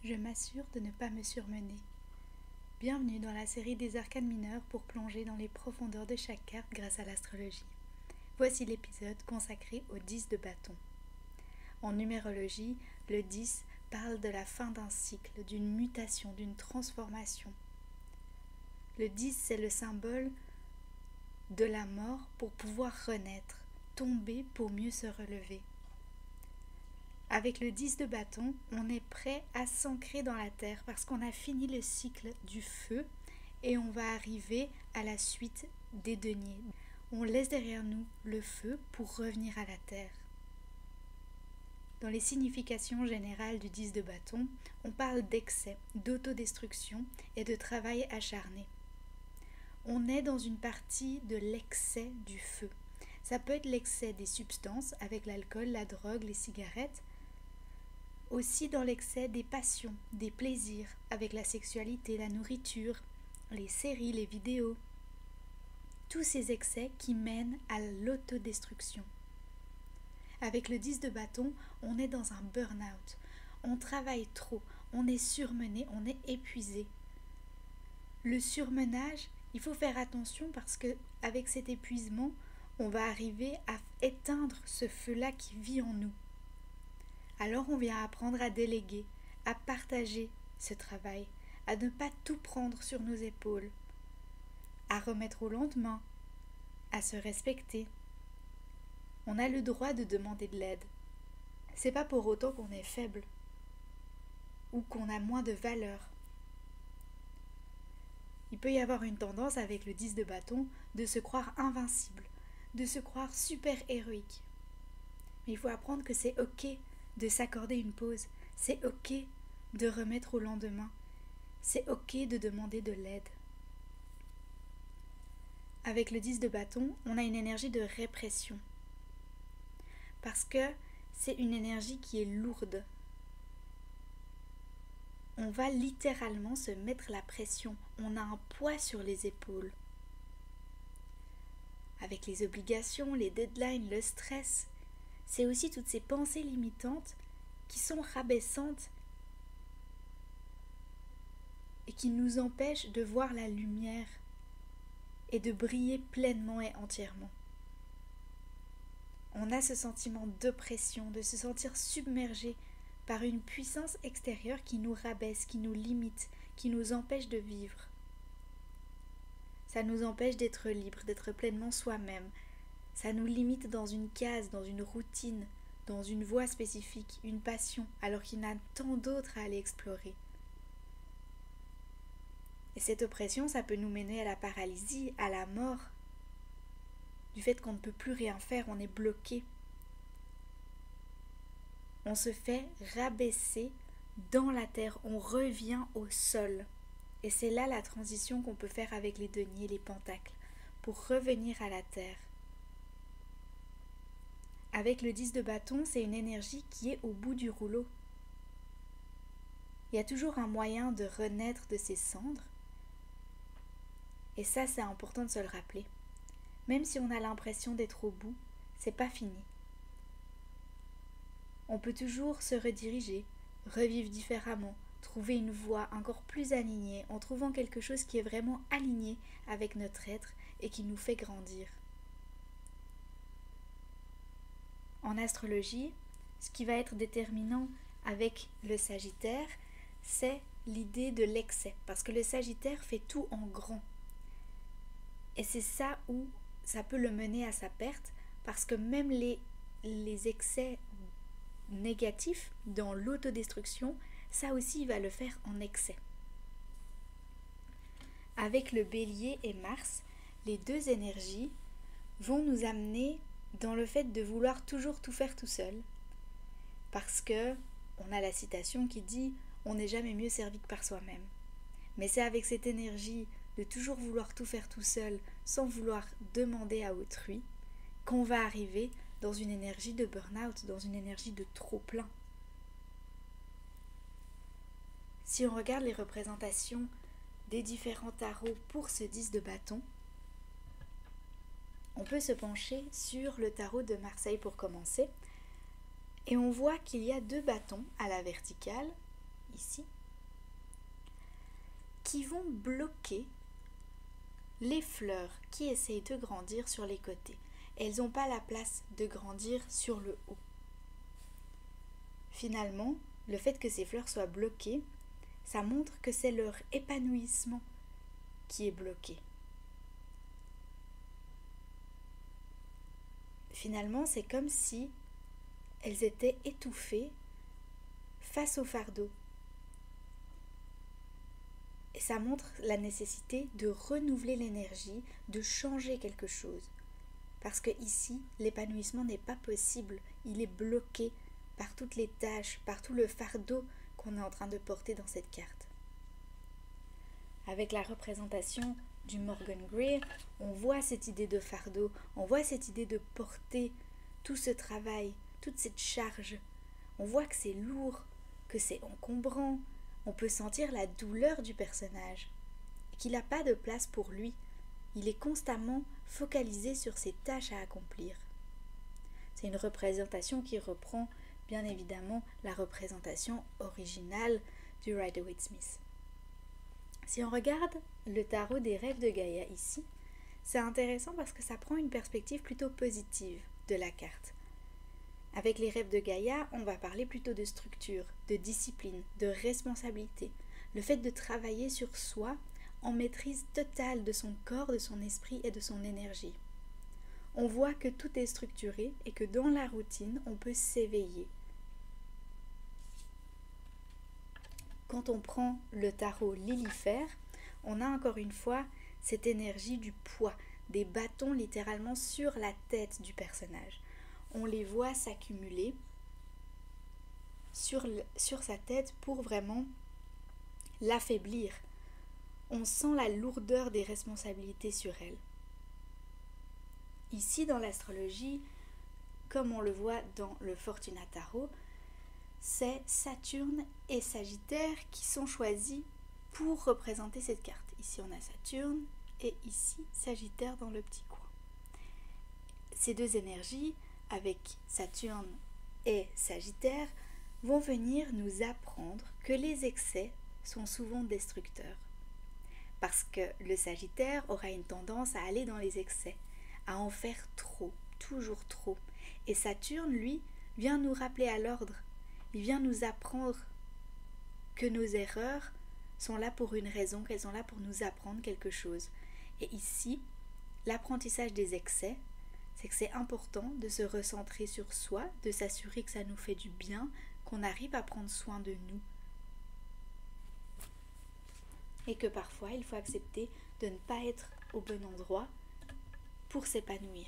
je m'assure de ne pas me surmener. Bienvenue dans la série des arcanes mineurs pour plonger dans les profondeurs de chaque carte grâce à l'astrologie. Voici l'épisode consacré au 10 de bâton. En numérologie, le 10 parle de la fin d'un cycle, d'une mutation, d'une transformation. Le 10, c'est le symbole de la mort pour pouvoir renaître, tomber pour mieux se relever. Avec le 10 de bâton, on est prêt à s'ancrer dans la terre parce qu'on a fini le cycle du feu et on va arriver à la suite des deniers. On laisse derrière nous le feu pour revenir à la terre. Dans les significations générales du 10 de bâton, on parle d'excès, d'autodestruction et de travail acharné. On est dans une partie de l'excès du feu. Ça peut être l'excès des substances avec l'alcool, la drogue, les cigarettes, aussi dans l'excès des passions, des plaisirs, avec la sexualité, la nourriture, les séries, les vidéos. Tous ces excès qui mènent à l'autodestruction. Avec le 10 de bâton, on est dans un burn-out. On travaille trop, on est surmené, on est épuisé. Le surmenage, il faut faire attention parce que avec cet épuisement, on va arriver à éteindre ce feu-là qui vit en nous. Alors on vient apprendre à déléguer, à partager ce travail, à ne pas tout prendre sur nos épaules, à remettre au lendemain, à se respecter. On a le droit de demander de l'aide. C'est pas pour autant qu'on est faible ou qu'on a moins de valeur. Il peut y avoir une tendance avec le 10 de bâton de se croire invincible, de se croire super héroïque. Mais il faut apprendre que c'est ok de s'accorder une pause, c'est ok de remettre au lendemain, c'est ok de demander de l'aide. Avec le 10 de bâton, on a une énergie de répression. Parce que c'est une énergie qui est lourde. On va littéralement se mettre la pression, on a un poids sur les épaules. Avec les obligations, les deadlines, le stress, c'est aussi toutes ces pensées limitantes qui sont rabaissantes et qui nous empêchent de voir la lumière et de briller pleinement et entièrement. On a ce sentiment d'oppression, de se sentir submergé par une puissance extérieure qui nous rabaisse, qui nous limite, qui nous empêche de vivre. Ça nous empêche d'être libres, d'être pleinement soi-même. Ça nous limite dans une case, dans une routine, dans une voie spécifique, une passion, alors qu'il y en a tant d'autres à aller explorer. Et cette oppression, ça peut nous mener à la paralysie, à la mort, du fait qu'on ne peut plus rien faire, on est bloqué. On se fait rabaisser dans la terre, on revient au sol. Et c'est là la transition qu'on peut faire avec les deniers, les pentacles, pour revenir à la terre. Avec le 10 de bâton, c'est une énergie qui est au bout du rouleau. Il y a toujours un moyen de renaître de ses cendres. Et ça, c'est important de se le rappeler. Même si on a l'impression d'être au bout, c'est pas fini. On peut toujours se rediriger, revivre différemment, trouver une voie encore plus alignée en trouvant quelque chose qui est vraiment aligné avec notre être et qui nous fait grandir. En astrologie, ce qui va être déterminant avec le Sagittaire, c'est l'idée de l'excès, parce que le Sagittaire fait tout en grand. Et c'est ça où ça peut le mener à sa perte, parce que même les excès négatifs dans l'autodestruction, ça aussi il va le faire en excès. Avec le Bélier et Mars, les deux énergies vont nous amener dans le fait de vouloir toujours tout faire tout seul, parce que on a la citation qui dit « on n'est jamais mieux servi que par soi-même ». Mais c'est avec cette énergie de toujours vouloir tout faire tout seul, sans vouloir demander à autrui, qu'on va arriver dans une énergie de burn-out, dans une énergie de trop-plein. Si on regarde les représentations des différents tarots pour ce 10 de bâton, on peut se pencher sur le tarot de Marseille pour commencer, et on voit qu'il y a deux bâtons à la verticale, ici, qui vont bloquer les fleurs qui essayent de grandir sur les côtés. Elles n'ont pas la place de grandir sur le haut. Finalement, le fait que ces fleurs soient bloquées, ça montre que c'est leur épanouissement qui est bloqué. Finalement, c'est comme si elles étaient étouffées face au fardeau. Et ça montre la nécessité de renouveler l'énergie, de changer quelque chose. Parce que ici, l'épanouissement n'est pas possible. Il est bloqué par toutes les tâches, par tout le fardeau qu'on est en train de porter dans cette carte. Avec la représentation du Morgan Greer, on voit cette idée de fardeau, on voit cette idée de porter tout ce travail, toute cette charge. On voit que c'est lourd, que c'est encombrant. On peut sentir la douleur du personnage, et qu'il n'a pas de place pour lui. Il est constamment focalisé sur ses tâches à accomplir. C'est une représentation qui reprend bien évidemment la représentation originale du Rider-Waite-Smith. Si on regarde le tarot des rêves de Gaïa ici, c'est intéressant parce que ça prend une perspective plutôt positive de la carte. Avec les rêves de Gaïa, on va parler plutôt de structure, de discipline, de responsabilité, le fait de travailler sur soi en maîtrise totale de son corps, de son esprit et de son énergie. On voit que tout est structuré et que dans la routine, on peut s'éveiller. Quand on prend le tarot Lilifère, on a encore une fois cette énergie du poids, des bâtons littéralement sur la tête du personnage. On les voit s'accumuler sur sa tête pour vraiment l'affaiblir. On sent la lourdeur des responsabilités sur elle. Ici, dans l'astrologie, comme on le voit dans le Fortuna Tarot, c'est Saturne et Sagittaire qui sont choisis pour représenter cette carte. Ici, on a Saturne et ici, Sagittaire dans le petit coin. Ces deux énergies, avec Saturne et Sagittaire, vont venir nous apprendre que les excès sont souvent destructeurs. Parce que le Sagittaire aura une tendance à aller dans les excès, à en faire trop, toujours trop. Et Saturne, lui, vient nous rappeler à l'ordre. Il vient nous apprendre que nos erreurs sont là pour une raison, qu'elles sont là pour nous apprendre quelque chose. Et ici, l'apprentissage des excès, c'est que c'est important de se recentrer sur soi, de s'assurer que ça nous fait du bien, qu'on arrive à prendre soin de nous. Et que parfois, il faut accepter de ne pas être au bon endroit pour s'épanouir.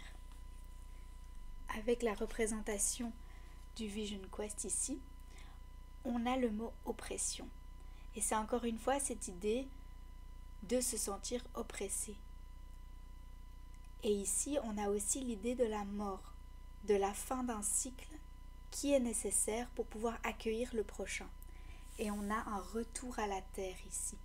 Avec la représentation du Vision Quest ici, on a le mot oppression. Et c'est encore une fois cette idée de se sentir oppressé. Et ici, on a aussi l'idée de la mort, de la fin d'un cycle qui est nécessaire pour pouvoir accueillir le prochain. Et on a un retour à la terre ici.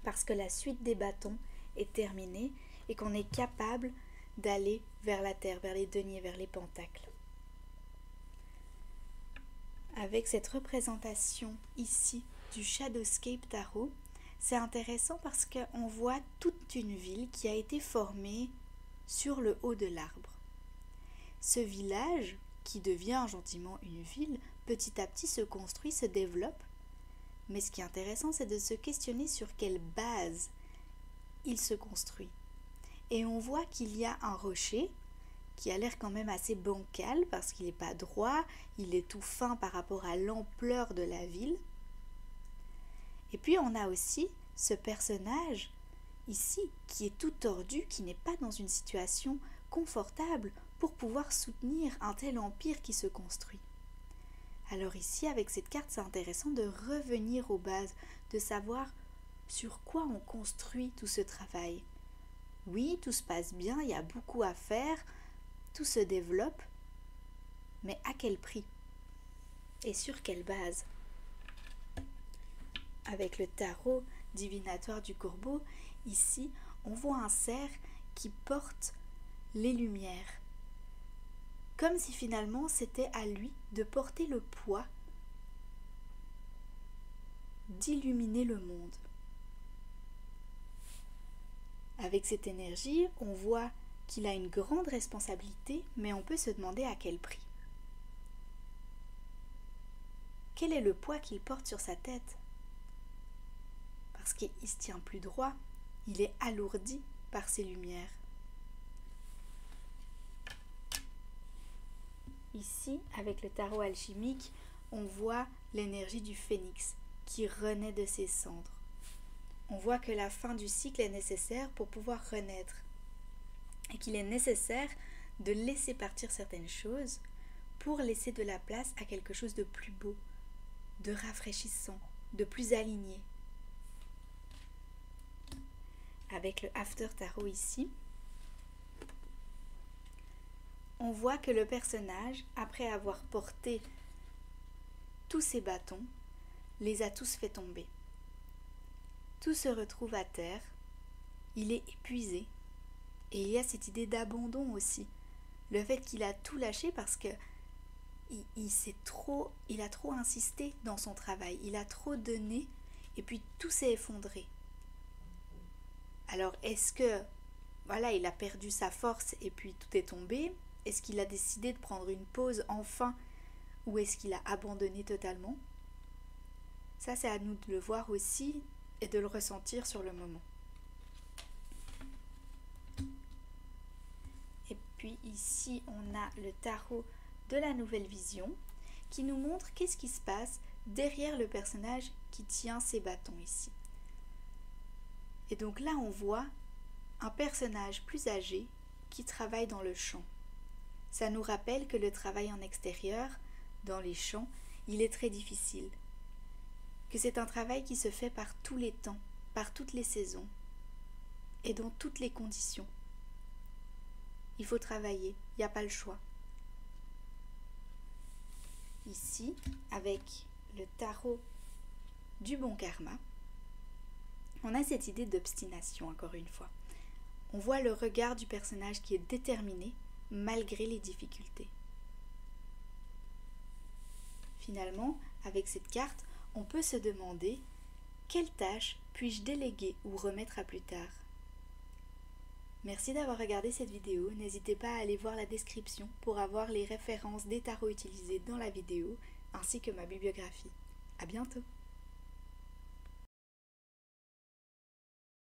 Parce que la suite des bâtons est terminée et qu'on est capable d'aller vers la terre, vers les deniers, vers les pentacles. Avec cette représentation ici du Shadowscape Tarot, c'est intéressant parce qu'on voit toute une ville qui a été formée sur le haut de l'arbre. Ce village, qui devient gentiment une ville, petit à petit se construit, se développe. Mais ce qui est intéressant, c'est de se questionner sur quelle base il se construit. Et on voit qu'il y a un rocher qui a l'air quand même assez bancal parce qu'il n'est pas droit, il est tout fin par rapport à l'ampleur de la ville. Et puis on a aussi ce personnage ici qui est tout tordu, qui n'est pas dans une situation confortable pour pouvoir soutenir un tel empire qui se construit. Alors ici, avec cette carte, c'est intéressant de revenir aux bases, de savoir sur quoi on construit tout ce travail. Oui, tout se passe bien, il y a beaucoup à faire, tout se développe, mais à quel prix? Et sur quelle base? Avec le tarot divinatoire du Corbeau, ici, on voit un cerf qui porte les lumières. Comme si finalement c'était à lui de porter le poids d'illuminer le monde. Avec cette énergie, on voit qu'il a une grande responsabilité, mais on peut se demander à quel prix. Quel est le poids qu'il porte sur sa tête? Parce qu'il ne se tient plus droit, il est alourdi par ces lumières. Ici, avec le tarot alchimique, on voit l'énergie du phénix qui renaît de ses cendres. On voit que la fin du cycle est nécessaire pour pouvoir renaître et qu'il est nécessaire de laisser partir certaines choses pour laisser de la place à quelque chose de plus beau, de rafraîchissant, de plus aligné. Avec le After Tarot ici, on voit que le personnage, après avoir porté tous ses bâtons, les a tous fait tomber. Tout se retrouve à terre, il est épuisé, et il y a cette idée d'abandon aussi. Le fait qu'il a tout lâché parce que il a trop insisté dans son travail, il a trop donné, et puis tout s'est effondré. Alors est-ce que, voilà, il a perdu sa force et puis tout est tombé? Est-ce qu'il a décidé de prendre une pause enfin, ou est-ce qu'il a abandonné totalement? Ça, c'est à nous de le voir aussi et de le ressentir sur le moment. Et puis ici, on a le tarot de la nouvelle vision qui nous montre qu'est-ce qui se passe derrière le personnage qui tient ses bâtons ici. Et donc là, on voit un personnage plus âgé qui travaille dans le champ. Ça nous rappelle que le travail en extérieur, dans les champs, il est très difficile. Que c'est un travail qui se fait par tous les temps, par toutes les saisons et dans toutes les conditions. Il faut travailler, il n'y a pas le choix. Ici, avec le tarot du bon karma, on a cette idée d'obstination encore une fois. On voit le regard du personnage qui est déterminé malgré les difficultés. Finalement, avec cette carte, on peut se demander quelle tâche puis-je déléguer ou remettre à plus tard. Merci d'avoir regardé cette vidéo. N'hésitez pas à aller voir la description pour avoir les références des tarots utilisés dans la vidéo ainsi que ma bibliographie. À bientôt!